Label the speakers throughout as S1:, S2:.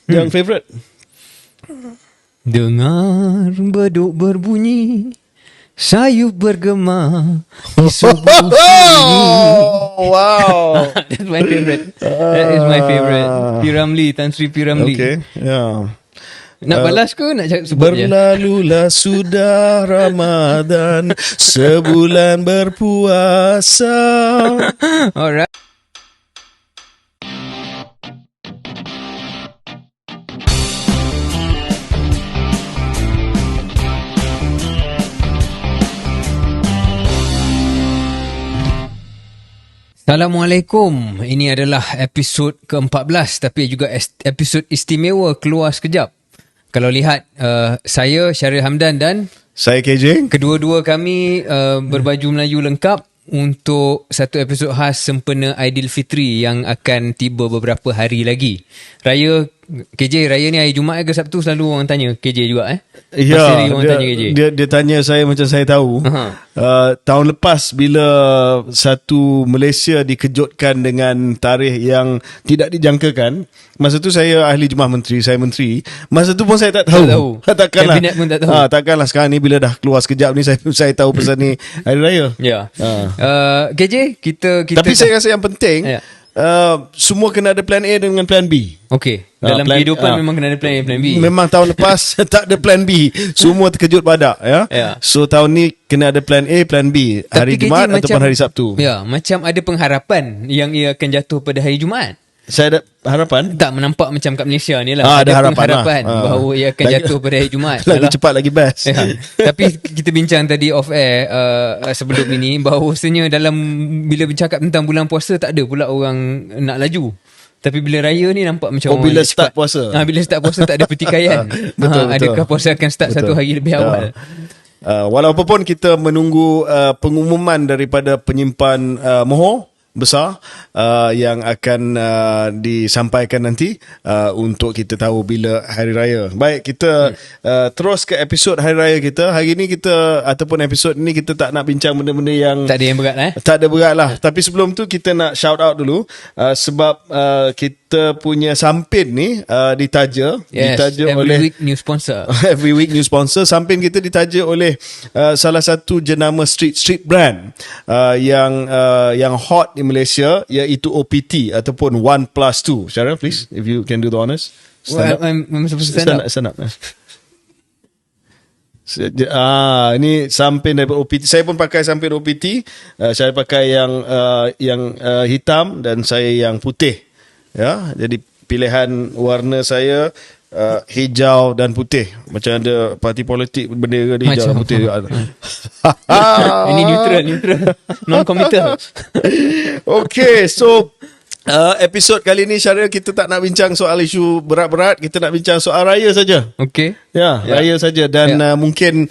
S1: Yang favourite.
S2: Dengar beduk berbunyi, sayup bergema di subuh sunyi.
S1: Wow.
S2: That's my favourite. That is my favourite. P. Ramlee, Tan Sri P. Ramlee.
S1: Okay, yeah.
S2: Nak balas ke nak cakap sebut je?
S1: Berlalulah sudah Ramadan, sebulan berpuasa.
S2: Alright. Assalamualaikum. Ini adalah episod ke-14 tapi juga episod istimewa keluar sekejap. Kalau lihat saya Syaril Hamdan dan
S1: Saya KJ.
S2: kedua-dua kami berbaju Melayu lengkap untuk satu episod khas sempena Aidilfitri yang akan tiba beberapa hari lagi. Raya KJ, raya ni hari Jumaat ke Sabtu selalu orang tanya KJ juga
S1: Ya,
S2: orang tanya KJ.
S1: dia tanya saya macam saya tahu. Tahun lepas bila satu Malaysia dikejutkan dengan tarikh yang tidak dijangkakan, masa tu saya ahli Jemaah Menteri, saya menteri. Masa tu pun saya tak tahu. Takkanlah.
S2: Kabinet pun tak tahu.
S1: Takkanlah sekarang ni bila dah keluar sekejap ni saya tahu pasal ni hari raya.
S2: Ya. KJ, kita
S1: Tapi saya rasa yang penting
S2: Ya.
S1: semua kena ada plan A dengan plan B.
S2: Okey. Dalam
S1: plan-
S2: kehidupan memang kena ada plan A, plan B.
S1: Memang tahun lepas tak ada plan B. Semua terkejut badak ya.
S2: Ya.
S1: So tahun ni kena ada plan A, plan B. Hari
S2: Tapi
S1: Jumaat
S2: KJ
S1: ataupun hari Sabtu.
S2: Ya, macam ada pengharapan yang ia akan jatuh pada hari Jumaat.
S1: Saya ada harapan.
S2: Tak menampak macam kat Malaysia ni lah.
S1: Ada harapan
S2: pengharapan
S1: lah.
S2: bahawa ia akan
S1: Lagi-
S2: jatuh pada hari Jumaat.
S1: Lagi
S2: Alah.
S1: cepat lagi best.
S2: Ya. Tapi kita bincang tadi off air sebelum ini bahawasanya dalam bila bercakap tentang bulan puasa tak ada pula orang nak laju. Tapi bila raya ni nampak macam orang
S1: bila
S2: nak
S1: start
S2: cepat.
S1: puasa.
S2: Bila start puasa tak ada pertikaian.
S1: Betul.
S2: Adakah puasa akan start
S1: Betul.
S2: satu hari lebih awal?
S1: Walaupun pun kita menunggu pengumuman daripada penyimpan mohon besar yang akan disampaikan nanti untuk kita tahu bila hari raya. Baik, kita terus ke episod hari raya kita. Hari ni kita ataupun episod ni kita tak nak bincang benda-benda yang
S2: Tak ada yang berat lah.
S1: tak ada berat lah. Tapi sebelum tu kita nak shout out dulu sebab kita punya Sampin ni ditaja
S2: Every
S1: oleh
S2: week new sponsor.
S1: Every week new sponsor. Sampin kita ditaja oleh salah satu jenama street brand yang hot di Malaysia, iaitu OPT ataupun 1+2. Syaril, please, if you can do the honors. Stand up.
S2: I'm supposed to stand up.
S1: Stand up. Ini Sampin daripada OPT. Saya pun pakai Sampin OPT. Saya pakai yang hitam dan saya yang putih. Ya, jadi pilihan warna saya hijau dan putih. Macam ada parti politik bendera dia hijau dan putih juga.
S2: Ini neutral. Non-committal.
S1: Okay, so episod kali ni Syaril, kita tak nak bincang soal isu berat-berat. Kita nak bincang soal raya saja.
S2: Okay.
S1: Ya, raya saja. Dan mungkin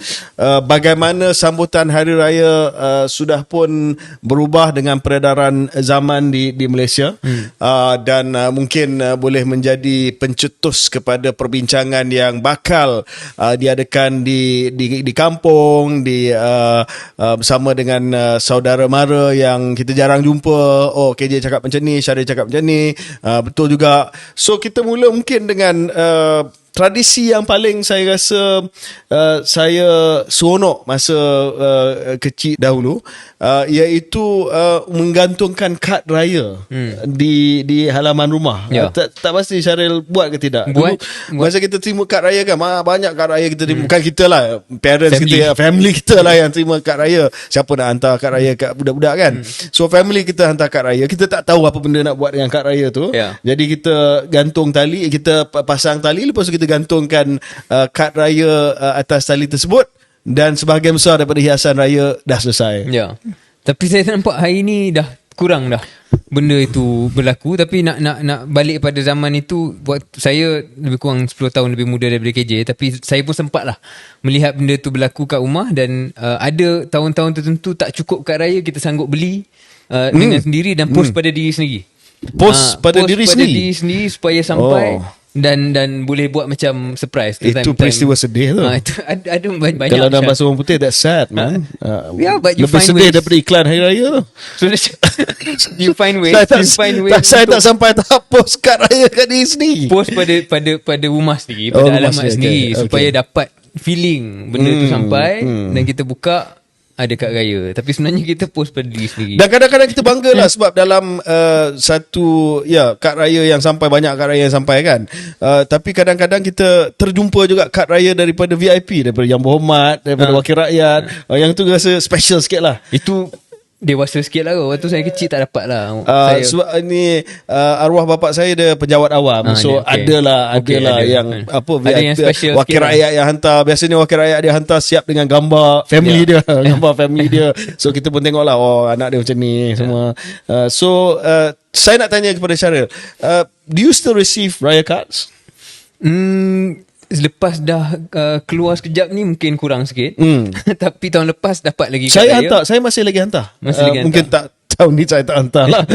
S1: bagaimana sambutan hari raya sudah pun berubah dengan peredaran zaman di Malaysia. Dan mungkin boleh menjadi pencetus kepada perbincangan yang bakal diadakan di kampung, bersama dengan saudara mara yang kita jarang jumpa. Oh, KJ cakap macam ni, Syaril cakap macam ni. Betul juga. So kita mula mungkin dengan tradisi yang paling saya rasa saya seronok masa kecil dahulu, iaitu menggantungkan kad raya di halaman rumah.
S2: Ya.
S1: Tak pasti Syaril buat ke tidak?
S2: Buat.
S1: Dulu, masa kita terima kad raya kan, banyak kad raya kita terima. Bukan kita lah, parents
S2: Family.
S1: kita, family kita lah yang terima kad raya. Siapa nak hantar kad raya kat budak-budak kan? So family kita hantar kad raya. Kita tak tahu apa benda nak buat dengan kad raya tu.
S2: Ya.
S1: Jadi kita gantung tali, kita pasang tali, lepas tu kita gantungkan kad raya atas tali tersebut, dan sebahagian besar daripada hiasan raya dah selesai.
S2: Ya. Tapi saya nampak hari ni dah kurang dah benda itu berlaku. Tapi nak balik pada zaman itu, buat saya lebih kurang 10 tahun lebih muda daripada KJ, tapi saya pun sempat lah melihat benda tu berlaku kat rumah. Dan ada tahun-tahun tertentu tak cukup kad raya, kita sanggup beli dengan sendiri dan post pada diri sendiri.
S1: Post pada diri sendiri
S2: supaya sampai dan boleh buat macam surprise tu,
S1: Itu peristiwa sedih tu.
S2: Itu ada banyak
S1: Kalau dalam bahasa orang putih, that's sad, man.
S2: Yeah, but you
S1: Lebih
S2: find
S1: sedih
S2: ways.
S1: daripada iklan Hari Raya tu.
S2: So, you find ways
S1: Saya tak
S2: untuk
S1: sampai tahap post kad raya kat diri sendiri.
S2: post pada rumah sendiri, pada
S1: rumah
S2: alamat
S1: sendiri,
S2: sendiri,
S1: okay.
S2: supaya dapat feeling benda tu sampai dan kita buka ada kad raya. Tapi sebenarnya kita post pada diri sendiri.
S1: Dan kadang-kadang kita bangga lah sebab dalam satu kad raya yang sampai, banyak kad raya yang sampai kan. Tapi kadang-kadang kita terjumpa juga kad raya daripada VIP, daripada Yang Berhormat, daripada Wakil Rakyat. Yang tu rasa special sikit lah.
S2: Itu dewasa sikit lah. Waktu saya kecil tak dapat lah.
S1: Sebab ni arwah bapak saya dia penjawat awam. So
S2: okay.
S1: adalah
S2: ada.
S1: yang
S2: Ada
S1: VIP,
S2: yang special
S1: wakil
S2: sikit
S1: rakyat yang hantar. Biasanya wakil rakyat dia hantar siap dengan gambar family dia, gambar family dia. So kita pun tengok lah, oh anak dia macam ni semua. Saya nak tanya kepada Syaril, do you still receive raya cards?
S2: Lepas dah keluar sekejap ni mungkin kurang sikit. Tapi tahun lepas dapat lagi kad
S1: Saya
S2: raya.
S1: hantar, saya masih lagi hantar.
S2: Masih lagi
S1: Mungkin tak tahun ni saya tak hantar lah.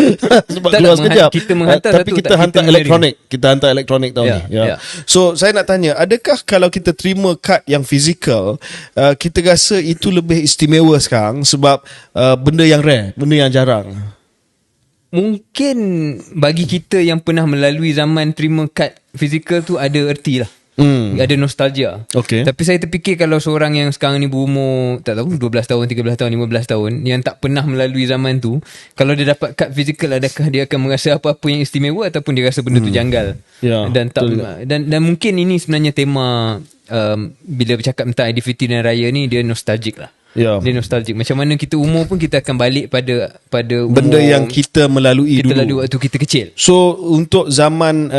S1: Sebab
S2: Tak
S1: keluar
S2: nak
S1: sekejap.
S2: kita menghantar
S1: Tapi
S2: satu,
S1: kita
S2: tak
S1: hantar
S2: kita
S1: elektronik. Kita hantar elektronik tahun
S2: Ya,
S1: ni.
S2: ya.
S1: So saya nak tanya, adakah kalau kita terima kad yang fizikal, kita rasa itu lebih istimewa sekarang sebab benda yang rare, benda yang jarang?
S2: Mungkin bagi kita yang pernah melalui zaman terima kad fizikal tu ada erti lah. Ada nostalgia.
S1: Okay.
S2: Tapi saya terfikir kalau seorang yang sekarang ni berumur tak tahu 12 tahun, 13 tahun, 15 tahun yang tak pernah melalui zaman tu, kalau dia dapat kad fizikal, adakah dia akan merasa apa-apa yang istimewa ataupun dia rasa benda tu janggal?
S1: Ya,
S2: dan tak dan mungkin ini sebenarnya tema bila bercakap tentang aktiviti dan raya ni, dia nostalgic lah.
S1: Ya.
S2: Dia nostalgic. Macam mana kita umur pun kita akan balik pada umur
S1: Benda yang kita melalui
S2: kita
S1: dulu.
S2: lalui waktu kita kecil.
S1: So untuk zaman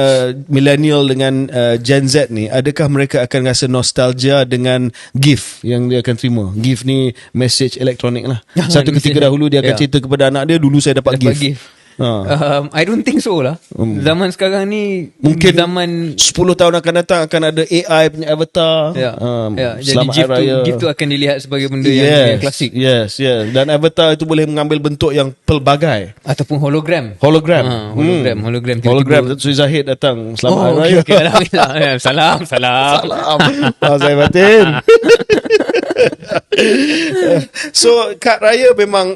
S1: millennial dengan Gen Z ni, adakah mereka akan rasa nostalgia dengan gift yang dia akan terima? Gift ni message elektronik lah. Satu ketika dahulu dia akan cerita kepada anak dia, dulu saya dapat gift.
S2: I don't think so lah. Zaman sekarang ni
S1: Mungkin
S2: zaman
S1: 10 tahun akan datang akan ada AI punya avatar.
S2: jadi
S1: Selamat Hari Raya.
S2: gift tu akan dilihat sebagai benda yang klasik.
S1: Yes. Dan avatar itu boleh mengambil bentuk yang pelbagai.
S2: Ataupun hologram.
S1: Hologram.
S2: Hologram.
S1: Hologram. Sri Zahid datang. Selamat Hari Raya.
S2: Okay. Alhamdulillah. Salam.
S1: Saya batin. So kad raya memang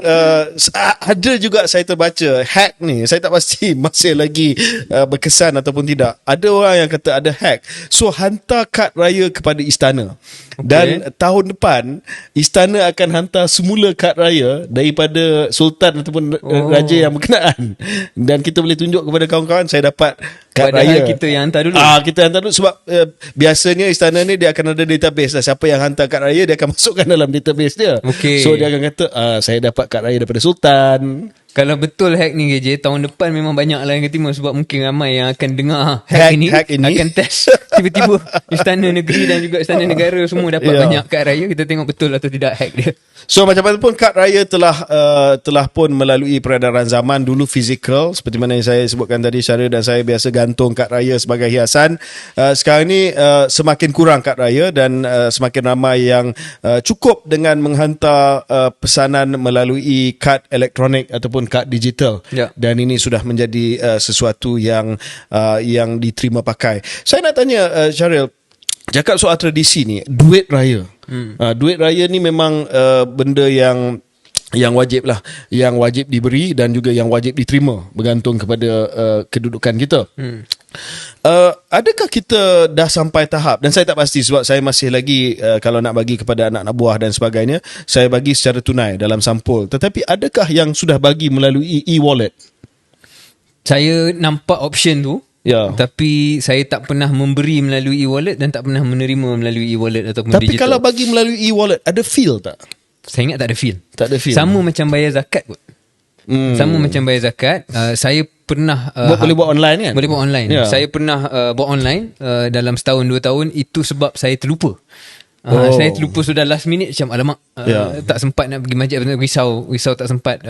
S1: ada juga saya terbaca hack ni, saya tak pasti masih lagi berkesan ataupun tidak. Ada orang yang kata ada hack. So hantar kad raya kepada istana. Dan tahun depan istana akan hantar semula kad raya daripada sultan ataupun raja yang berkenaan. Dan kita boleh tunjuk kepada kawan-kawan, saya dapat kad
S2: Padahal
S1: raya.
S2: kita yang hantar dulu.
S1: Kita hantar dulu sebab biasanya istana ni dia akan ada database lah. Siapa yang hantar kad raya dia akan masukkan dalam database dia. So dia akan kata saya dapat kad raya daripada sultan.
S2: Kalau betul hack ni KJ, tahun depan memang banyak lah yang ketima, sebab mungkin ramai yang akan dengar hack ini akan test tiba-tiba istana negeri dan juga istana negara semua dapat banyak kad raya. Kita tengok betul atau tidak hack dia.
S1: So macam mana pun kad raya telah pun melalui peredaran zaman. Dulu fizikal, seperti mana yang saya sebutkan tadi, Syaril dan saya biasa gantung kad raya sebagai hiasan. Sekarang ni semakin kurang kad raya dan semakin ramai yang cukup dengan menghantar pesanan melalui kad elektronik ataupun kad digital. Dan ini sudah menjadi sesuatu yang diterima pakai. Saya nak tanya Syaril, cakap soal tradisi ni, duit raya. Duit raya ni memang benda yang wajib lah, yang wajib diberi dan juga yang wajib diterima bergantung kepada kedudukan kita. Adakah kita dah sampai tahap, dan saya tak pasti sebab saya masih lagi kalau nak bagi kepada anak-anak buah dan sebagainya, saya bagi secara tunai dalam sampul. Tetapi adakah yang sudah bagi melalui e-wallet?
S2: Saya nampak option tu. Tapi saya tak pernah memberi melalui e-wallet dan tak pernah menerima melalui e-wallet ataupun
S1: Tapi
S2: digital.
S1: kalau bagi melalui e-wallet, ada feel tak?
S2: Saya ingat tak ada feel.
S1: Tak ada feel.
S2: Sama macam bayar zakat kot. Sama macam bayar zakat. Saya pernah
S1: boleh buat online kan?
S2: Boleh buat online. Saya pernah buat online dalam setahun 2 tahun. Itu sebab saya terlupa. Saya terlupa sudah last minute, macam alamak, tak sempat nak pergi masjid, risau tak sempat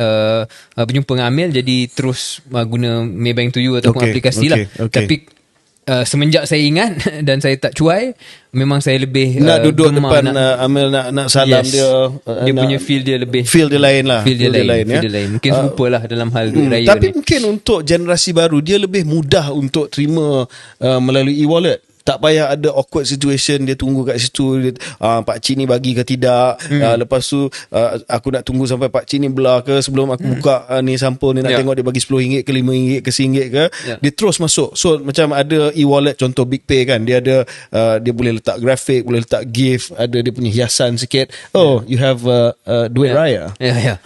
S2: berjumpa dengan Amil, jadi terus guna Maybank to You ataupun aplikasi lah. Tapi semenjak saya ingat dan saya tak cuai, memang saya lebih
S1: nak duduk
S2: gemar
S1: depan Amil nak salam
S2: Yes.
S1: dia.
S2: Dia punya feel dia lebih
S1: Feel dia lain lah.
S2: Feel dia lain,
S1: ya.
S2: feel dia lain. Mungkin serupalah dalam hal duit raya
S1: Tapi
S2: ni.
S1: mungkin untuk generasi baru dia lebih mudah untuk terima melalui e-wallet. Tak payah ada awkward situation, dia tunggu kat situ, dia, pakcik ni bagi ke tidak, lepas tu aku nak tunggu sampai pakcik ni belah ke sebelum aku buka ni sampul ni, nak tengok dia bagi RM10 ke RM5 ke RM1 ke, dia terus masuk. So macam ada e-wallet contoh BigPay kan, dia ada dia boleh letak grafik, boleh letak GIF, ada dia punya hiasan sikit. You have duit raya.
S2: Ya.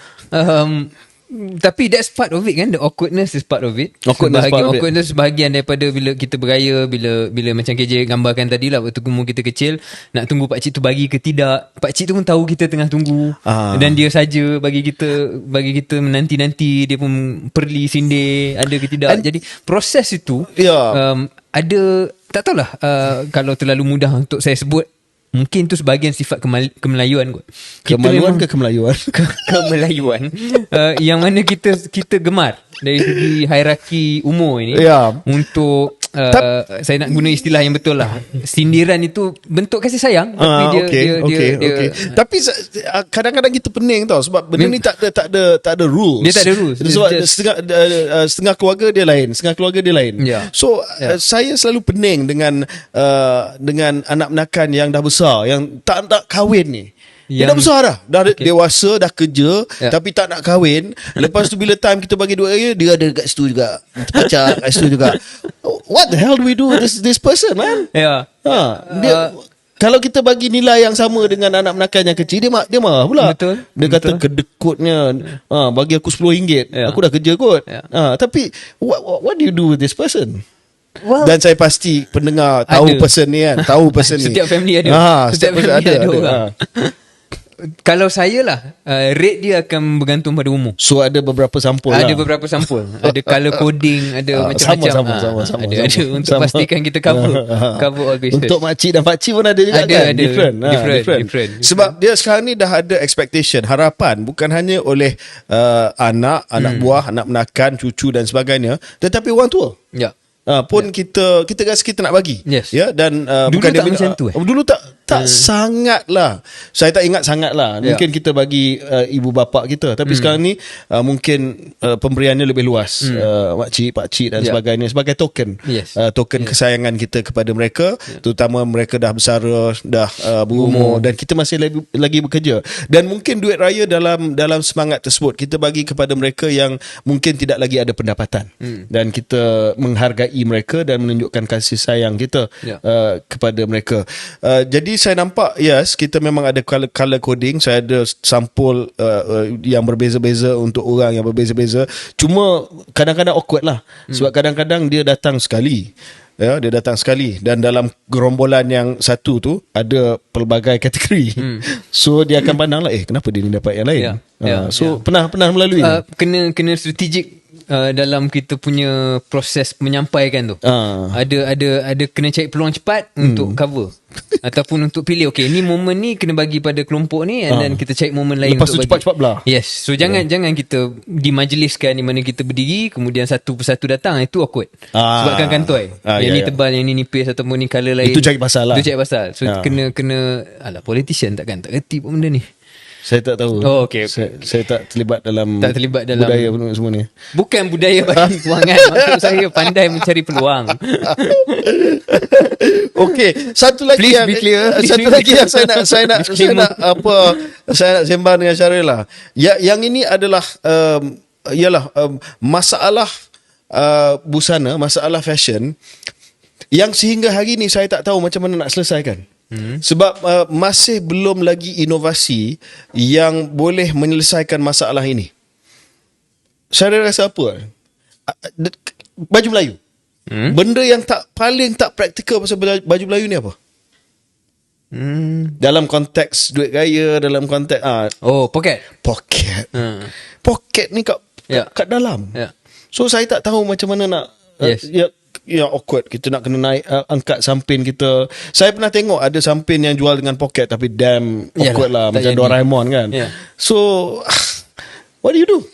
S2: Tapi that's part of it kan. The awkwardness is part of it.
S1: Awkwardness part of it.
S2: Awkwardness sebahagian daripada bila kita beraya, bila macam KJ gambarkan tadi lah, waktu umur kita kecil, nak tunggu pakcik tu bagi ke tidak. Pakcik tu pun tahu kita tengah tunggu, dan dia saja bagi kita menanti-nanti, dia pun perli sindir ada ke tidak. Jadi proses itu ada, tak tahulah, kalau terlalu mudah untuk saya sebut, mungkin tu sebahagian sifat kemelayuan kot.
S1: Kemaluan ke kemelayuan?
S2: Kemelayuan yang mana kita gemar dari segi hierarki umur ini untuk saya nak guna istilah yang betul lah, sindiran itu bentuk kasih sayang, tapi dia
S1: tapi kadang-kadang kita pening tau, sebab benda ni tak ada rules.
S2: Dia tak ada rules.
S1: Sebab setengah keluarga dia lain, setengah keluarga dia lain. So saya selalu pening dengan anak-anakan yang dah besar, yang tak kahwin ni. Dia dah besar dah dewasa, dah kerja, tapi tak nak kahwin. Lepas tu bila time kita bagi duit, dia ada kat situ juga, pacar kat situ juga. What the hell do we do with this person, man? Dia, kalau kita bagi nilai yang sama dengan anak menakan yang kecil, dia marah pula.
S2: Betul.
S1: Dia kata kedekutnya, bagi aku RM10, aku dah kerja kot. Tapi what do you do with this person? Well, dan saya pasti pendengar tahu person ni kan, tahu person ni.
S2: Setiap family ada. Setiap family ada orang. Kalau saya lah, rate dia akan bergantung pada umur.
S1: So ada beberapa sampul
S2: Ada beberapa sampul. Ada color coding, ada macam-macam.
S1: Sama.
S2: Ada untuk pastikan kita cover all bases.
S1: Untuk makcik dan pakcik pun ada juga kan. Different. Sebab dia sekarang ni dah ada expectation, harapan, bukan hanya oleh anak buah, anak menakan, cucu dan sebagainya, tetapi orang tua. Pun kita rasa kita nak bagi. Dan
S2: dulu
S1: bukan
S2: tak macam tu.
S1: Dulu tak sangat lah. Saya tak ingat sangat lah. Mungkin kita bagi ibu bapa kita, tapi sekarang ni mungkin pemberiannya lebih luas. Makcik, pakcik dan sebagainya, sebagai token. Token kesayangan kita kepada mereka, terutama mereka dah bersara, dah berumur, dan kita masih lagi bekerja. Dan mungkin duit raya dalam semangat tersebut, kita bagi kepada mereka yang mungkin tidak lagi ada pendapatan, dan kita menghargai mereka dan menunjukkan kasih sayang kita kepada mereka. Jadi saya nampak kita memang ada color coding. Saya ada sampul yang berbeza-beza untuk orang yang berbeza-beza. Cuma kadang-kadang awkward lah, sebab kadang-kadang dia datang sekali. Dia datang sekali, dan dalam gerombolan yang satu tu ada pelbagai kategori. So dia akan pandang lah, kenapa dia ni dapat yang lain. Pernah melalui
S2: kena strategik dalam kita punya proses menyampaikan tu. Ada kena cari peluang cepat untuk cover ataupun untuk pilih, ni momen ni kena bagi pada kelompok ni, and then kita cari momen lain
S1: lepas
S2: untuk
S1: tu cepat-cepat belah.
S2: So jangan kita dimajliskan di mana kita berdiri, kemudian satu persatu datang, itu awkward. Sebab kan kantoi, yang ni tebal, yang ni nipis, ataupun ni colour lain,
S1: itu cari pasal lah.
S2: So kena alah, politician tak reti pun benda ni.
S1: Saya tak tahu.
S2: Okay.
S1: Saya tak terlibat dalam budaya semua ni.
S2: Bukan budaya bagi kewangan. Maksud saya pandai mencari peluang.
S1: Okey, satu lagi
S2: Please
S1: yang
S2: be clear.
S1: Satu lagi yang saya nak Syaril dengan Syaril lah. Yang ini adalah masalah busana, masalah fashion yang sehingga hari ni saya tak tahu macam mana nak selesaikan. Sebab masih belum lagi inovasi yang boleh menyelesaikan masalah ini. Saya rasa apa? Baju Melayu. Benda yang paling tak praktikal pasal baju Melayu ni apa? Dalam konteks duit raya, dalam konteks
S2: poket.
S1: Poket ni kat dalam. So saya tak tahu macam mana nak awkward. Kita nak kena naik angkat sampin kita. Saya pernah tengok ada sampin yang jual dengan poket, tapi damn awkward lah, macam Doraemon kan. So what do you do?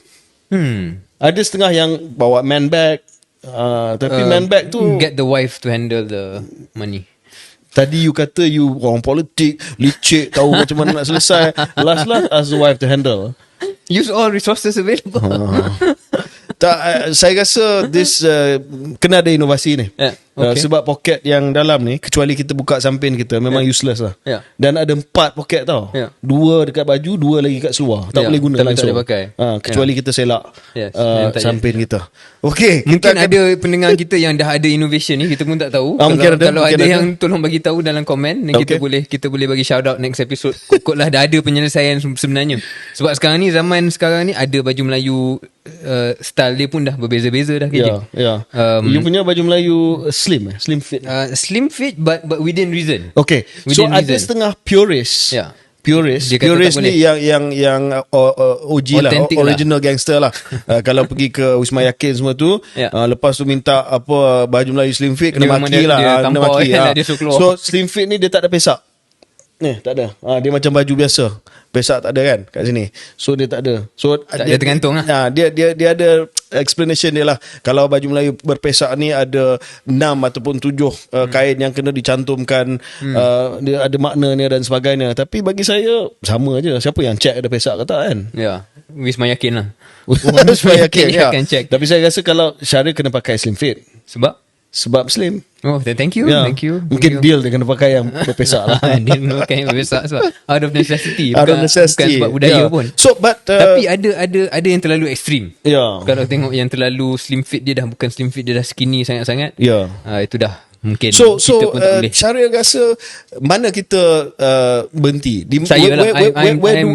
S1: Ada setengah yang bawa man bag, Tapi man bag tu,
S2: Get the wife to handle the money.
S1: tadi you kata you orang politik, licik, tahu macam mana nak selesai. Last ask the wife to handle.
S2: Use all resources available.
S1: Tak, saya rasa this kena ada inovasi ni.
S2: Okay.
S1: Sebab poket yang dalam ni, kecuali kita buka samping kita, memang useless lah. Dan ada 4 poket tau. 2 dekat baju, 2 lagi kat seluar. Tak boleh guna
S2: tak
S1: langsung.
S2: boleh pakai.
S1: Kecuali kita selak samping kita. Okay,
S2: Mungkin ada pendengar kita yang dah ada innovation ni, kita pun tak tahu. Kalau ada yang tolong bagi tahu dalam komen, dan kita boleh bagi shout out next episode. Kot lah dah ada penyelesaian sebenarnya. Sebab sekarang ni, zaman sekarang ni, ada baju Melayu style dia pun dah berbeza-beza dah.
S1: You punya baju Melayu slim fit.
S2: Slim fit but within reason.
S1: Okay, so
S2: Within
S1: ada
S2: reason.
S1: setengah purist. Purist ni yang OG lah, original gangster lah. Kalau pergi ke Wisma Yakin semua tu, lepas tu minta apa baju Melayu slim fit, kena maki lah. Kena maki. So slim fit ni dia tak ada pesak. Tak ada. Dia macam baju biasa. Pesak tak ada kan kat sini. So dia tak ada. So
S2: dia tergantung lah.
S1: Dia ada explanation dia lah. Kalau baju Melayu berpesak ni ada 6 ataupun 7 kain yang kena dicantumkan. Dia ada makna ni dan sebagainya. Tapi bagi saya sama je. Siapa yang check ada pesak ke tak kan?
S2: Wisma Yakin lah.
S1: Wisma Yakin
S2: akan check.
S1: Tapi saya rasa kalau Syaril kena pakai slim fit. Sebab slim.
S2: Thank you.
S1: Mungkin deal dia kena pakai yang berpesak lah.
S2: Dia pakai yang berpesak sebab out of necessity.
S1: Bukan
S2: sebab budaya pun.
S1: So
S2: tapi ada yang terlalu ekstrim.
S1: Kalau
S2: tengok yang terlalu slim fit, dia dah bukan slim fit, dia dah skinny sangat-sangat. Itu dah mungkin
S1: so
S2: kita pun tak boleh.
S1: Syaril rasa mana kita berhenti?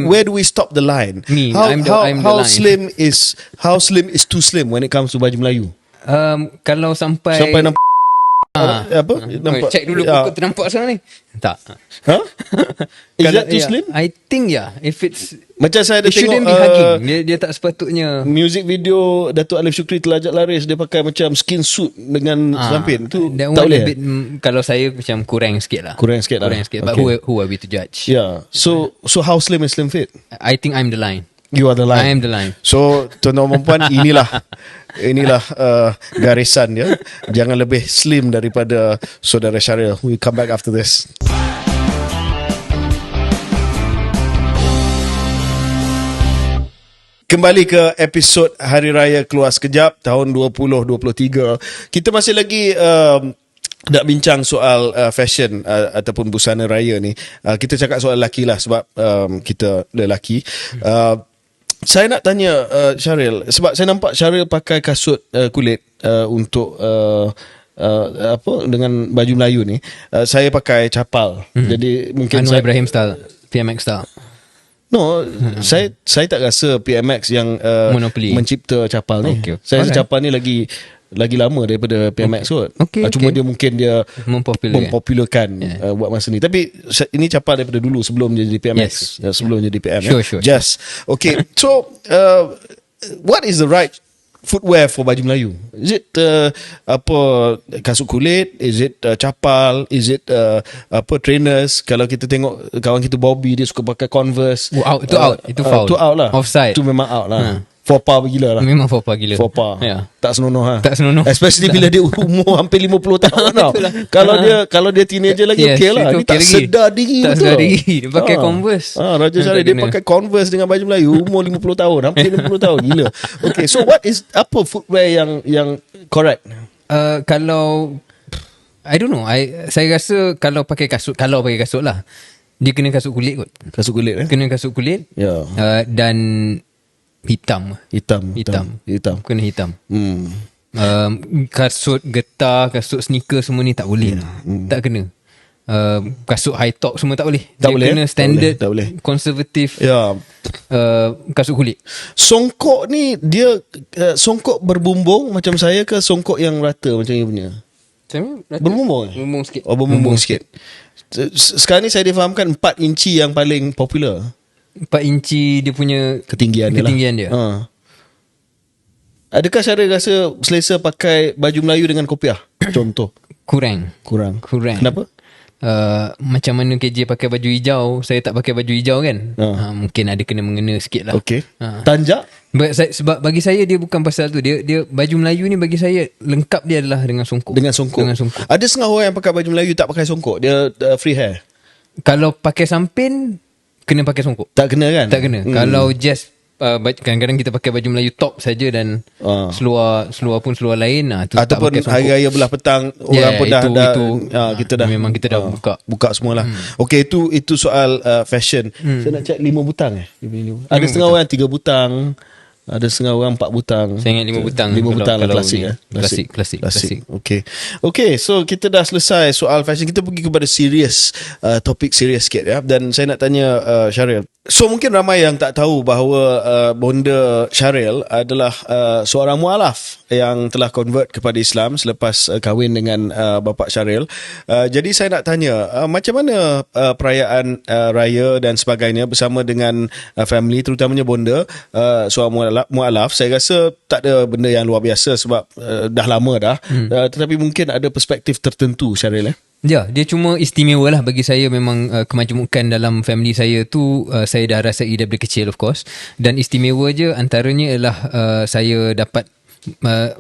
S1: Where do we stop the line?
S2: I'm the line.
S1: How slim is too slim when it comes to baju Melayu?
S2: Kalau sampai
S1: nampak apa? Nampak.
S2: Check dulu pokok ternampak sekarang ni. Tak.
S1: Is that too slim?
S2: I think if it's
S1: macam saya ada
S2: it shouldn't
S1: tengok
S2: be hugging. Dia tak sepatutnya.
S1: Music video Datuk Alif Shukri Telajak Laris, dia pakai macam skin suit dengan selampin tu. Tak boleh.
S2: Kalau saya macam kurang sikit lah.
S1: Kurang sikit.
S2: But who are we to judge?
S1: So how slim is slim fit?
S2: I think I'm the line.
S1: You are the line.
S2: I am the line.
S1: So tuan-tuan dan puan, inilah garisan dia. Jangan lebih slim daripada saudara Syaril. We come back after this. Kembali ke episod Hari Raya Keluar Sekejap tahun 2023. Kita masih lagi nak bincang soal fashion ataupun busana raya ni. Kita cakap soal lelaki lah sebab kita lelaki. Saya nak tanya Syaril, sebab saya nampak Syaril pakai kasut kulit untuk apa dengan baju Melayu ni. Saya pakai capal. Jadi mungkin
S2: Anwar Ibrahim style, PMX style.
S1: No, saya tak rasa PMX yang mencipta capal ni. Saya rasa capal ni lagi lama daripada PMX kot. Cuma dia mungkin dia mempopularkan buat masa ni. Tapi ini capal daripada dulu sebelum dia jadi PMX. Sebelum jadi PM.
S2: Sure.
S1: Just. Okay. So what is the right footwear for baju Melayu? Is it kasut kulit? Is it capal? Is it trainers? Kalau kita tengok kawan kita Bobby, dia suka pakai Converse.
S2: Itu foul.
S1: Itu out lah.
S2: Offside.
S1: Itu memang out lah. Fopa gila lah.
S2: Memang fopa gila.
S1: Tak senonoh lah.
S2: Tak senonoh.
S1: Especially bila dia umur hampir 50 tahun tau. Kalau dia teenager lagi okey lah. Dia tak sedar diri.
S2: Dia pakai Converse.
S1: Raja Syaril dia pakai Converse dengan baju Melayu umur 50 tahun. Hampir 50 tahun. Gila. Okay, so apa footwear yang correct?
S2: Kalau I don't know. Saya rasa kalau pakai kasut lah, dia kena kasut kulit kot.
S1: Kasut kulit
S2: Kena kasut kulit. Dan hitam. Kena hitam. Kasut getah, kasut sneaker semua ni tak boleh lah. Tak kena. Kasut high top semua tak boleh. Kena standard konservatif. Kasut kulit.
S1: Songkok ni dia songkok berbumbung macam saya ke songkok yang rata macam ni punya? Berbumbung?
S2: Berbumbung sikit.
S1: Berbumbung sikit. Sekarang ni saya difahamkan 4 inci yang paling popular.
S2: 4 inci dia punya ketinggian dia.
S1: Adakah Syaril rasa selesa pakai baju Melayu dengan kopiah? Contoh.
S2: Kurang.
S1: Kenapa?
S2: Macam mana KJ pakai baju hijau, saya tak pakai baju hijau kan. Mungkin ada kena mengena sikit lah.
S1: Okay. Tanjak?
S2: Sebab bagi saya dia bukan pasal tu. Dia baju Melayu ni bagi saya lengkap dia adalah dengan songkok.
S1: Dengan songkok. Ada setengah orang yang pakai baju Melayu tak pakai songkok. Dia free hair.
S2: Kalau pakai sampin kena pakai songkok.
S1: Tak kena kan?
S2: Tak kena. Kalau just kadang-kadang kita pakai baju Melayu top saja dan seluar pun seluar lain, tu
S1: ataupun hari raya belah petang orang pun kita dah
S2: memang kita dah
S1: buka semualah. Okey, itu soal fashion. Saya nak check 5 butang ada setengah orang 3 butang, ada setengah orang 4 butang.
S2: Saya ingat 5 butang.
S1: 5 butang lah, klasik. Okey, so kita dah selesai soal fashion. Kita pergi kepada topik serius sikit ya. Dan saya nak tanya Syaril. So mungkin ramai yang tak tahu bahawa bonda Syaril adalah seorang mualaf yang telah convert kepada Islam selepas kahwin dengan bapa Syaril. Jadi saya nak tanya, macam mana perayaan raya dan sebagainya bersama dengan family, terutamanya bonda seorang mualaf. Saya rasa tak ada benda yang luar biasa sebab dah lama dah. Tetapi mungkin ada perspektif tertentu Syaril.
S2: Ya, dia cuma istimewa lah bagi saya. Memang kemajemukan dalam family saya tu saya dah rasai daripada kecil, of course. Dan istimewa je antaranya ialah saya dapat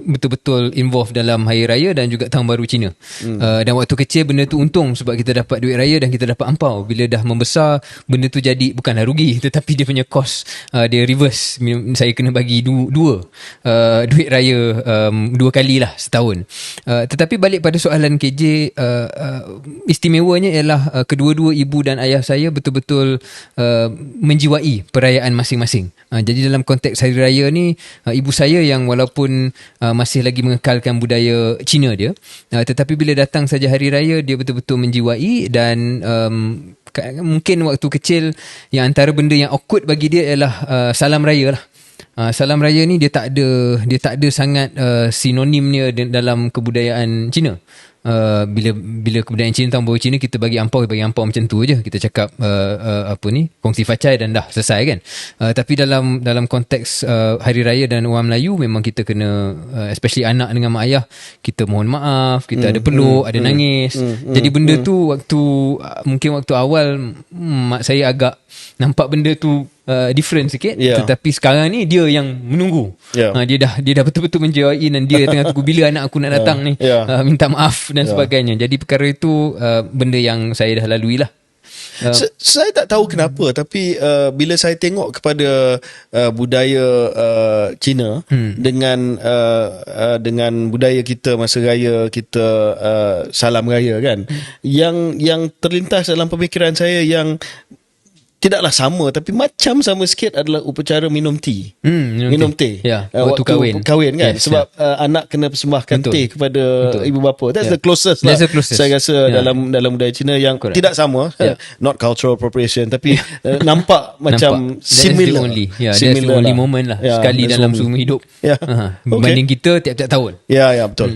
S2: betul-betul involved dalam Hari Raya dan juga Tahun Baru Cina. Dan waktu kecil benda tu untung sebab kita dapat duit raya dan kita dapat ampau. Bila dah membesar, benda tu jadi bukanlah rugi tetapi dia punya cost dia reverse. Saya kena bagi dua duit raya 2 kali lah setahun. Tetapi balik pada soalan KJ, istimewanya ialah kedua-dua ibu dan ayah saya betul-betul menjiwai perayaan masing-masing. Jadi dalam konteks Hari Raya ni, ibu saya yang walaupun masih lagi mengekalkan budaya Cina dia, tetapi bila datang saja Hari Raya dia betul-betul menjiwai. Dan mungkin waktu kecil yang antara benda yang awkward bagi dia ialah salam raya lah. Salam raya ni dia tak ada sangat sinonimnya dalam kebudayaan Cina. Bila kebudayaan Cina, Tahun Baru Cina, kita bagi ampau macam tu je. Kita cakap kongsi facai dan dah selesai kan. Tapi dalam konteks Hari Raya dan orang Melayu, memang kita kena especially anak dengan mak ayah, kita mohon maaf, kita ada peluk, ada nangis. Jadi benda tu mungkin waktu awal mak saya agak nampak benda tu different sikit, tetapi sekarang ni dia yang menunggu. Dia dah betul-betul menjiwai dan dia tengah tunggu bila anak aku nak datang ni, minta maaf dan sebagainya. Jadi perkara itu benda yang saya dah lalui lah.
S1: Saya tak tahu kenapa, tapi bila saya tengok kepada budaya Cina dengan budaya kita masa raya, kita salam raya kan, yang terlintas dalam pemikiran saya yang tidaklah sama tapi macam sama sikit adalah upacara minum teh. Minum teh.
S2: Waktu
S1: kahwin kan. Sebab anak kena persembahkan teh kepada ibu bapa. That's the closest lah. Saya rasa dalam budaya Cina yang tidak sama. Not cultural appropriation tapi nampak macam similar.
S2: That's the only moment lah. Sekali dalam seumur hidup. Berbanding kita tiap-tiap tahun.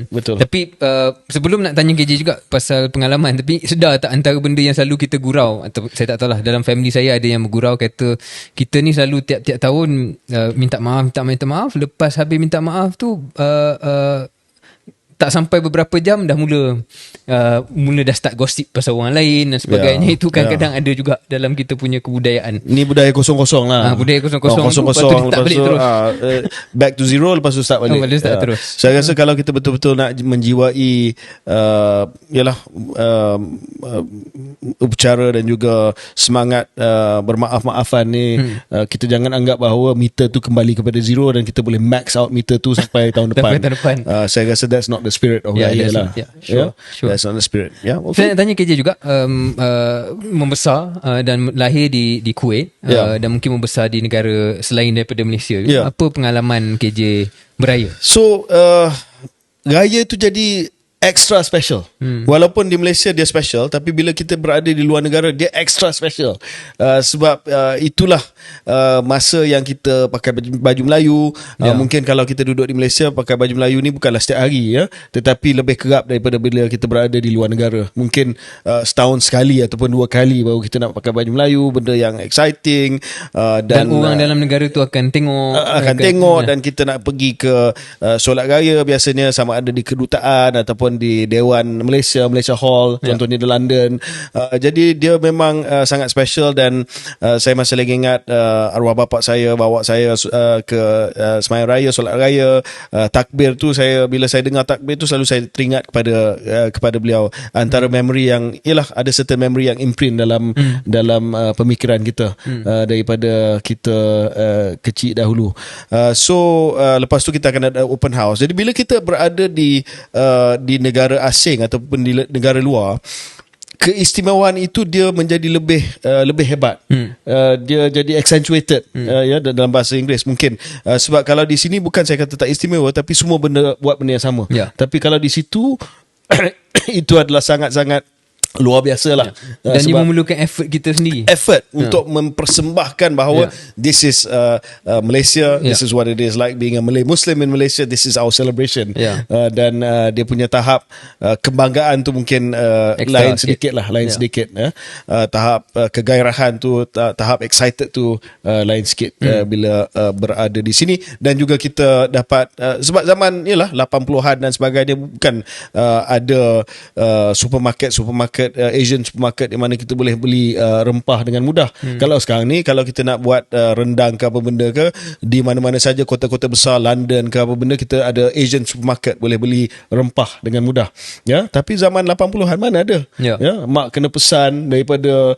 S1: Betul.
S2: Tapi sebelum nak tanya KJ juga pasal pengalaman, tapi sedar tak antara benda yang selalu kita gurau, atau saya tak tahulah, dalam family saya ada yang bergurau kata kita ni selalu tiap-tiap tahun minta maaf, lepas habis minta maaf tu tak sampai beberapa jam dah mula dah start gosip pasal orang lain dan sebagainya. Itu kadang-kadang ada juga dalam kita punya kebudayaan.
S1: Ni budaya kosong-kosong lah.
S2: Budaya kosong-kosong tu, lepas tu start balik terus.
S1: Back to zero, lepas tu start balik.
S2: Terus.
S1: Saya rasa kalau kita betul-betul nak menjiwai upacara dan juga semangat bermaaf-maafan ni, kita jangan anggap bahawa meter tu kembali kepada zero dan kita boleh max out meter tu sampai tahun depan. Saya rasa that's not the spirit of Raya lah. Sure. That's not the spirit.
S2: Saya nak tanya KJ juga, membesar dan lahir di Kuwait, dan mungkin membesar di negara selain daripada Malaysia. Apa pengalaman KJ beraya?
S1: So raya tu jadi extra special. Walaupun di Malaysia dia special, tapi bila kita berada di luar negara dia extra special. Sebab itulah masa yang kita pakai baju Melayu. Mungkin kalau kita duduk di Malaysia pakai baju Melayu ni bukanlah setiap hari tetapi lebih kerap daripada bila kita berada di luar negara. Mungkin setahun sekali ataupun 2 kali baru kita nak pakai baju Melayu, benda yang exciting. Dan
S2: orang dalam negara tu akan tengok
S1: dan kita nak pergi ke solat raya biasanya sama ada di kedutaan ataupun ataupun di Dewan Malaysia Hall, contohnya di London. Jadi dia memang sangat special, dan saya masih lagi ingat arwah bapa saya bawa saya ke sembahyang raya, solat raya, takbir tu, bila saya dengar takbir tu selalu saya teringat kepada beliau. Antara memory yang ada certain memory yang imprint dalam pemikiran kita daripada kita kecil dahulu. Lepas tu kita akan ada open house. Jadi bila kita berada di negara asing ataupun di negara luar, keistimewaan itu dia menjadi lebih hebat. Dia jadi accentuated, ya, dalam bahasa Inggeris mungkin. Sebab kalau di sini bukan saya kata tak istimewa, tapi semua buat benda yang sama. Tapi kalau di situ itu adalah sangat-sangat luar biasa lah.
S2: Dan dia memerlukan effort kita sendiri.
S1: Untuk mempersembahkan bahawa this is Malaysia, this is what it is like being a Malay Muslim in Malaysia, this is our celebration. Dan dia punya tahap kebanggaan tu mungkin lain sedikit. Tahap kegairahan tu, tahap excited tu lain sikit bila berada di sini. Dan juga kita dapat sebab zaman 80-an dan sebagainya, bukan ada supermarket Asian supermarket di mana kita boleh beli rempah dengan mudah. Kalau sekarang ni, kalau kita nak buat rendang ke apa benda ke, di mana-mana saja kota-kota besar, London ke apa benda, kita ada Asian supermarket, boleh beli rempah dengan mudah. Ya, tapi zaman 80-an mana ada. Ya, mak kena pesan daripada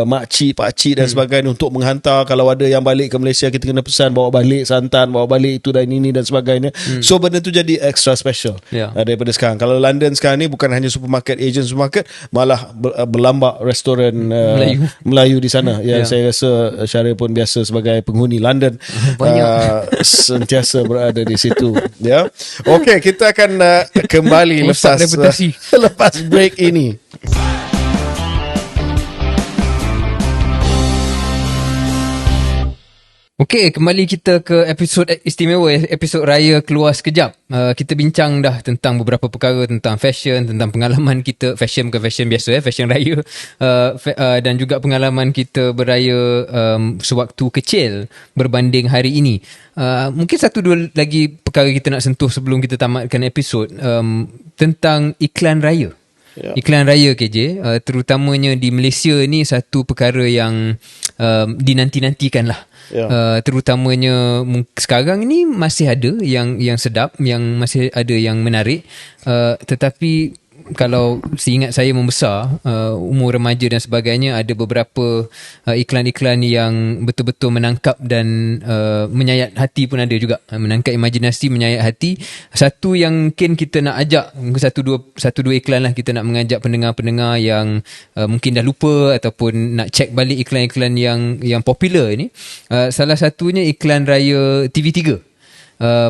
S1: makcik, pakcik dan sebagainya untuk menghantar. Kalau ada yang balik ke Malaysia, kita kena pesan bawa balik santan, bawa balik itu dan ini dan sebagainya. So benda tu jadi extra special daripada sekarang. Kalau London sekarang ni bukan hanya supermarket, Asian supermarket, malah berlambak restoran Melayu di sana. Saya rasa Syaril pun biasa sebagai penghuni London, sentiasa berada di situ. Ya. Okey, kita akan kembali lepas break ini.
S2: Okey, kembali kita ke episod istimewa, episod raya keluar sekejap. Kita bincang dah tentang beberapa perkara, tentang fashion, tentang pengalaman kita, fashion bukan fashion biasa, fashion raya, dan juga pengalaman kita beraya sewaktu kecil berbanding hari ini. Mungkin satu dua lagi perkara kita nak sentuh sebelum kita tamatkan episod, tentang iklan raya. Iklan raya KJ, terutamanya di Malaysia ni satu perkara yang dinanti-nantikan lah. Terutamanya sekarang ni masih ada yang sedap, yang masih ada yang menarik, tetapi kalau seingat saya membesar, umur remaja dan sebagainya, ada beberapa iklan-iklan yang betul-betul menangkap dan menyayat hati pun ada juga, menangkap imajinasi, menyayat hati. Satu yang mungkin kita nak ajak, satu dua iklan lah kita nak mengajak pendengar-pendengar yang mungkin dah lupa ataupun nak check balik iklan-iklan yang popular ni. Salah satunya iklan raya TV3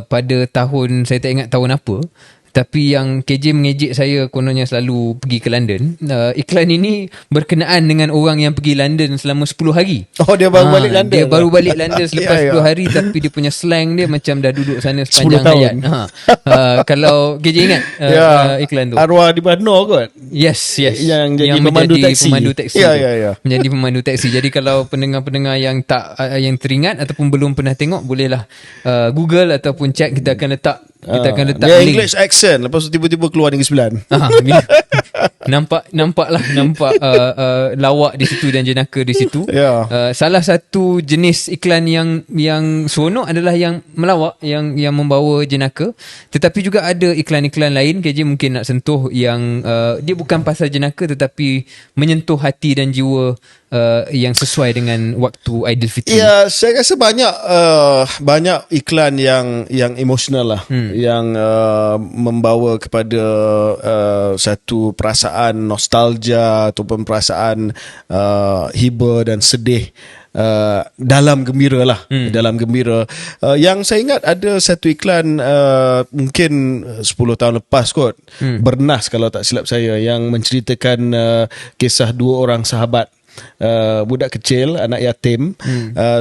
S2: pada tahun, saya tak ingat tahun apa, tapi yang KJ mengejek saya kononnya selalu pergi ke London. Iklan ini berkenaan dengan orang yang pergi London selama 10 hari.
S1: Oh, dia baru balik London.
S2: Dia baru balik London selepas 10 hari, tapi dia punya slang dia macam dah duduk sana sepanjang hayat. Kalau KJ ingat iklan tu.
S1: Arwah di Bandar kot.
S2: Yes.
S1: Yang jadi pemandu taksi. Ya.
S2: Menjadi pemandu taksi. Jadi kalau pendengar-pendengar yang yang teringat ataupun belum pernah tengok, bolehlah Google ataupun check. Kita akan letak
S1: dia link. English accent, lepas tu tiba-tiba keluar Negeri Sembilan. Nampak lawak di situ dan jenaka di situ. Salah satu jenis iklan yang seronok adalah yang melawak, yang membawa jenaka. Tetapi juga ada iklan-iklan lain KJ mungkin nak sentuh yang dia bukan pasal jenaka, tetapi menyentuh hati dan jiwa yang sesuai dengan waktu Aidilfitri. Ya, saya rasa banyak iklan yang emosional lah, yang membawa kepada satu perasaan nostalgia ataupun perasaan hibur dan sedih. Dalam gembira lah. Dalam gembira. Yang saya ingat ada satu iklan mungkin 10 tahun lepas kot, Bernas kalau tak silap saya, yang menceritakan kisah dua orang sahabat, budak kecil, anak yatim.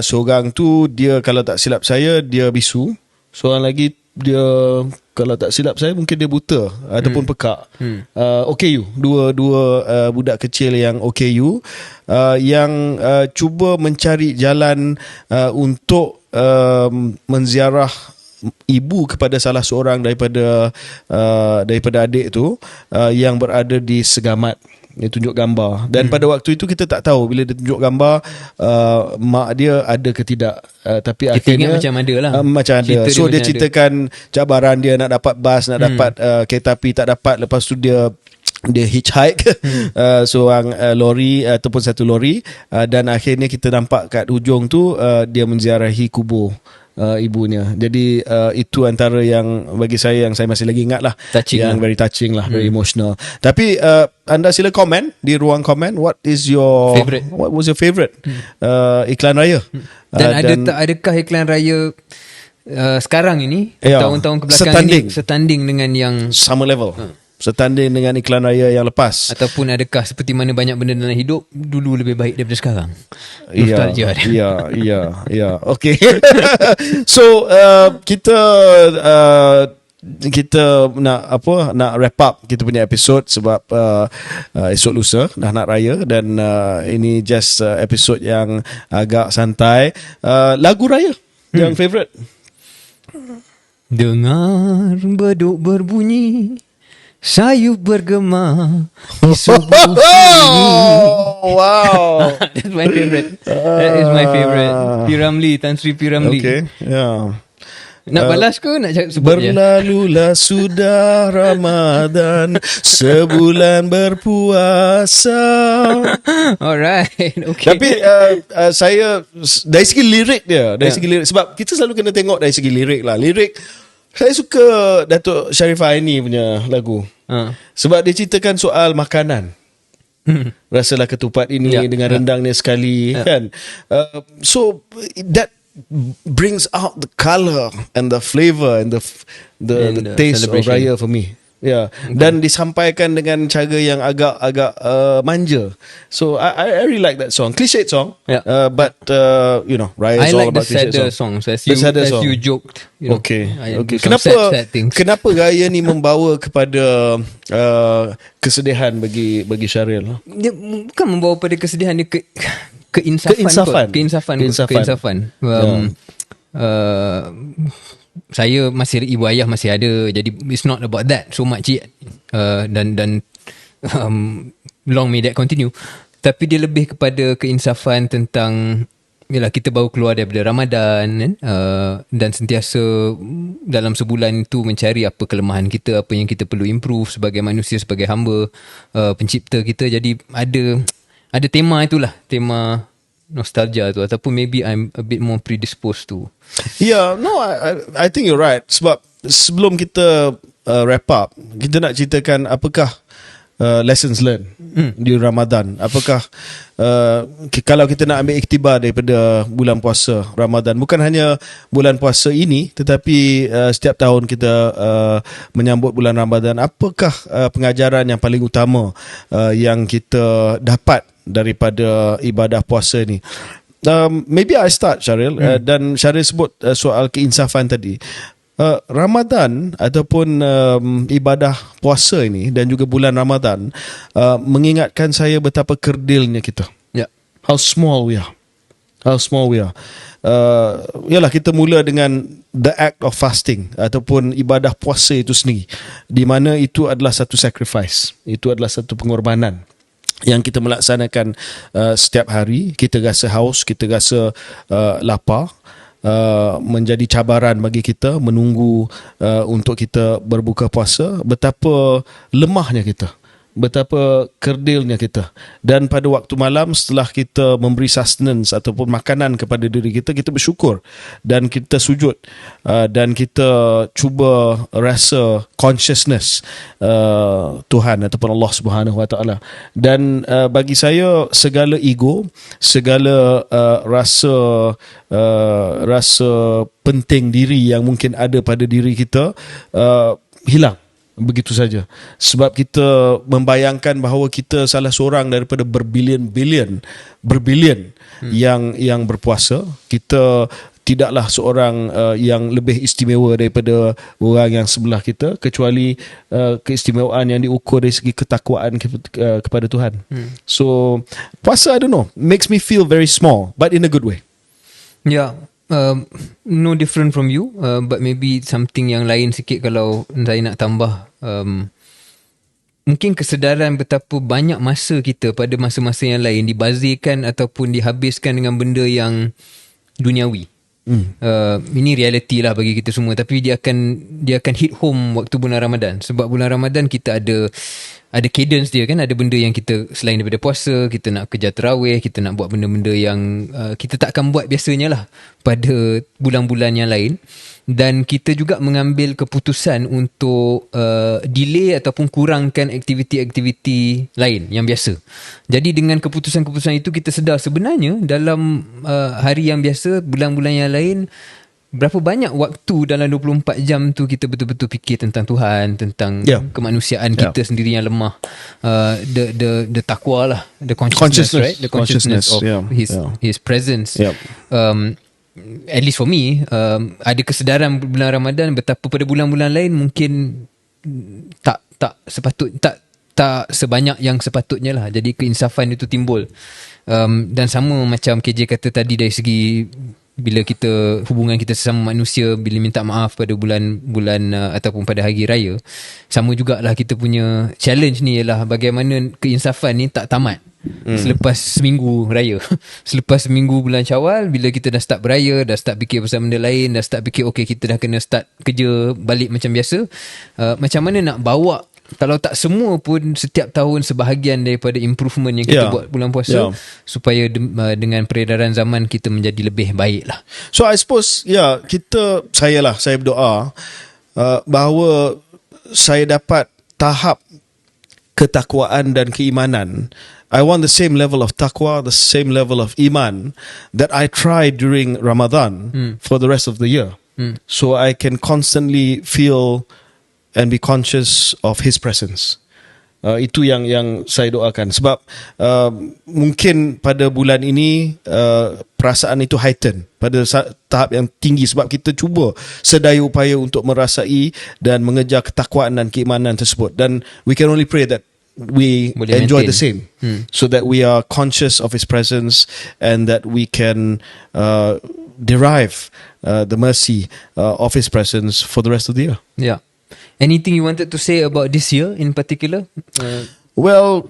S1: Seorang tu dia kalau tak silap saya dia bisu, seorang lagi dia kalau tak silap saya mungkin dia buta ataupun pekak. OKU, dua budak kecil yang OKU, yang cuba mencari jalan untuk menziarah ibu kepada salah seorang daripada adik tu yang berada di Segamat. Dia tunjuk gambar. Dan pada waktu itu kita tak tahu bila dia tunjuk gambar mak dia ada ke tidak. Tapi
S2: Kita
S1: akhirnya
S2: ingat macam ada lah.
S1: macam ada.
S2: Cerita
S1: So dia
S2: macam
S1: ceritakan cabaran dia nak dapat bas, nak dapat kereta api tak dapat. Lepas tu dia hitchhike seorang lori ataupun satu lori, dan akhirnya kita nampak kat hujung tu dia menziarahi kubur ibunya. Jadi itu antara yang bagi saya yang saya masih lagi ingat lah,
S2: Touching
S1: yang
S2: lah.
S1: very touching lah, very emotional. Tapi anda sila komen di ruang komen, what was your favorite iklan raya.
S2: Dan adakah iklan raya sekarang ini,
S1: Ya,
S2: tahun-tahun kebelakang ini setanding dengan yang
S1: sama level, setanding dengan iklan raya yang lepas.
S2: ataupun adakah seperti mana banyak benda dalam hidup dulu lebih baik daripada sekarang?
S1: Ya,
S2: Nostalgia dia.
S1: ya. Okay. So kita nak wrap up kita punya episod sebab esok lusa dah nak raya, dan ini just episod yang agak santai. Lagu raya yang favourite?
S2: Dengar beduk berbunyi, sayup bergema di subuh sunyi.
S1: Wow.
S2: That's my favorite. That is my favorite. P. Ramlee, Tan Sri P. Ramlee.
S1: Okay, yeah.
S2: Nak balas ke nak sebut je?
S1: Berlalulah sudah Ramadan, sebulan berpuasa.
S2: Alright, okay.
S1: Tapi saya dari segi lirik dia, segi lirik, sebab kita selalu kena tengok dari segi lirik lah. Lirik saya suka Datuk Sharifah Aini punya lagu. Sebab dia ceritakan soal makanan. Rasalah ketupat ini dengan rendangnya sekali, kan. So that brings out the colour and the flavour and the taste of raya for me. Dan disampaikan dengan cara yang agak manja. So I really like that song. Cliched song, but raya is all about cliched song.
S2: I like the sadder songs as you joked.
S1: Okay. Kenapa raya ni membawa kepada kesedihan bagi Syaril?
S2: Dia bukan membawa pada kesedihan, dia keinsafan. Saya masih, ibu ayah masih ada, jadi it's not about that so much yet. Dan long may that continue. Tapi dia lebih kepada keinsafan tentang, yalah, kita baru keluar daripada Ramadan, dan sentiasa dalam sebulan itu mencari apa kelemahan kita, apa yang kita perlu improve sebagai manusia, sebagai hamba pencipta kita. Jadi ada tema itulah, tema nostalgia tu, ataupun maybe I'm a bit more predisposed to.
S1: I think you're right. Sebab sebelum kita wrap up, kita nak ceritakan apakah lessons learned di Ramadan. Apakah kalau kita nak ambil iktibar daripada bulan puasa Ramadan, bukan hanya bulan puasa ini, tetapi setiap tahun kita menyambut bulan Ramadan, apakah pengajaran yang paling utama yang kita dapat daripada ibadah puasa ni? Maybe I start, Syaril. Dan Syaril sebut soal keinsafan tadi. Ramadan ataupun ibadah puasa ini dan juga bulan Ramadan mengingatkan saya betapa kerdilnya kita. How small we are. Yalah, kita mula dengan the act of fasting ataupun ibadah puasa itu sendiri, di mana itu adalah satu sacrifice, itu adalah satu pengorbanan yang kita melaksanakan setiap hari. Kita rasa haus, kita rasa lapar, menjadi cabaran bagi kita menunggu untuk kita berbuka puasa. Betapa lemahnya kita, betapa kerdilnya kita. Dan pada waktu malam, setelah kita memberi sustenance ataupun makanan kepada diri kita, kita bersyukur dan kita sujud, dan kita cuba rasa consciousness Tuhan ataupun Allah Subhanahu Wa Taala. Dan bagi saya, segala ego, segala rasa penting diri yang mungkin ada pada diri kita hilang begitu saja. Sebab kita membayangkan bahawa kita salah seorang daripada berbilion yang berpuasa. Kita tidaklah seorang yang lebih istimewa daripada orang yang sebelah kita, kecuali keistimewaan yang diukur dari segi ketakwaan kepada Tuhan. So puasa, I don't know, makes me feel very small, but in a good way.
S2: Ya, no different from you, but maybe something yang lain sikit kalau saya nak tambah. Mungkin kesedaran betapa banyak masa kita pada masa-masa yang lain dibazirkan ataupun dihabiskan dengan benda yang duniawi. Ini reality lah bagi kita semua, tapi dia akan hit home waktu bulan Ramadan. Sebab bulan Ramadan kita ada cadence dia kan, ada benda yang kita selain daripada puasa, kita nak kejar tarawih, kita nak buat benda-benda yang kita tak akan buat biasanya lah pada bulan-bulan yang lain. Dan kita juga mengambil keputusan untuk delay ataupun kurangkan aktiviti-aktiviti lain yang biasa. Jadi dengan keputusan-keputusan itu kita sedar sebenarnya dalam hari yang biasa, bulan-bulan yang lain, berapa banyak waktu dalam 24 jam tu kita betul-betul fikir tentang Tuhan, tentang kemanusiaan kita sendiri yang lemah. The taqwa lah, the consciousness, right? The consciousness of his presence. At least for me, ada kesedaran bulan Ramadan betapa pada bulan-bulan lain mungkin tak sebanyak yang sepatutnya lah. Jadi keinsafan itu timbul. Dan sama macam KJ kata tadi, dari segi bila kita, hubungan kita sesama manusia, bila minta maaf pada bulan ataupun pada hari raya, sama jugalah kita punya challenge ni ialah bagaimana keinsafan ni tak tamat selepas seminggu raya. Selepas seminggu bulan Syawal, bila kita dah start beraya, dah start fikir pasal benda lain, dah start fikir okay, kita dah kena start kerja balik macam biasa, macam mana nak bawa, kalau tak semua pun setiap tahun sebahagian daripada improvement yang kita buat bulan puasa, supaya dengan peredaran zaman kita menjadi lebih baik lah.
S1: So I suppose saya berdoa bahawa saya dapat tahap ketakwaan dan keimanan. I want the same level of taqwa, the same level of iman that I tried during Ramadan for the rest of the year. So I can constantly feel and be conscious of His presence. Itu yang saya doakan. Sebab mungkin pada bulan ini perasaan itu heighten pada tahap yang tinggi, sebab kita cuba sedaya upaya untuk merasai dan mengejar ketakwaan dan keimanan tersebut. Dan we can only pray that we enjoy the same, so that we are conscious of His presence and that we can derive the mercy of His presence for the rest of the year.
S2: Yeah. Anything you wanted to say about this year in particular?
S1: Well,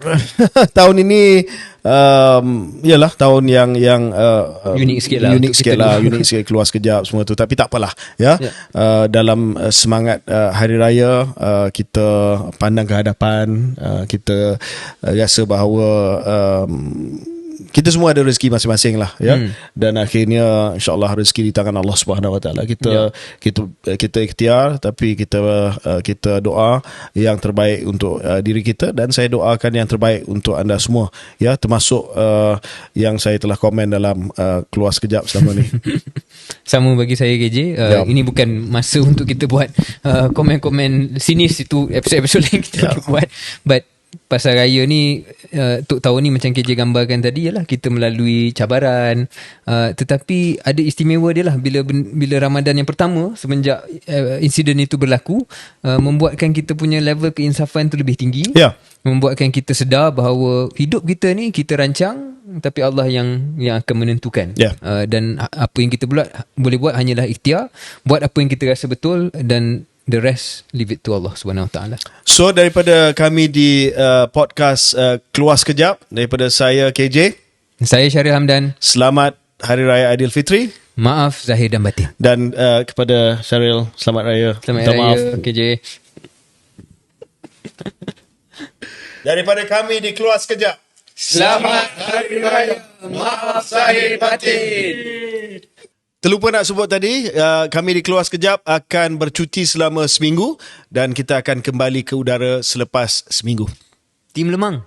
S1: tahun ini ialah tahun yang
S2: unik sikit lah.
S1: Unik sikit, keluar sekejap semua tu, tapi tak apalah ya. Dalam semangat hari raya, kita pandang ke hadapan, kita rasa bahawa kita semua ada rezeki masing-masing lah ya. Dan akhirnya insya-Allah rezeki di tangan Allah Subhanahu Wa Taala. Kita ikhtiar, tapi kita doa yang terbaik untuk diri kita, dan saya doakan yang terbaik untuk anda semua ya, termasuk yang saya telah komen dalam keluar sekejap selama ni.
S2: Sama bagi saya KJ. Ini bukan masa untuk kita buat komen-komen sinis, itu episod-episod lain kita buat, but pasal raya ni, untuk tahun ni macam KJ gambarkan tadi, ialah kita melalui cabaran, tetapi ada istimewa dia lah bila Ramadan yang pertama semenjak insiden itu berlaku, membuatkan kita punya level keinsafan tu lebih tinggi, membuatkan kita sedar bahawa hidup kita ni kita rancang, tapi Allah yang akan menentukan. Dan apa yang kita boleh buat hanyalah ikhtiar, buat apa yang kita rasa betul, dan the rest leave it to Allah Subhanahu Wa Taala. So daripada kami di podcast Keluar Sekejap, daripada saya KJ, saya Syaril Hamdan,
S1: selamat Hari Raya Aidilfitri.
S2: Maaf zahir dan batin.
S1: Dan kepada Syaril, selamat Raya.
S2: Selamat Raya maaf KJ.
S1: Daripada kami di Keluar Sekejap,
S2: selamat Hari Raya, maaf zahir batin.
S1: Terlupa nak sebut tadi, kami di Keluar Sekejap akan bercuti selama seminggu, dan kita akan kembali ke udara selepas seminggu.
S2: Tim Lemang.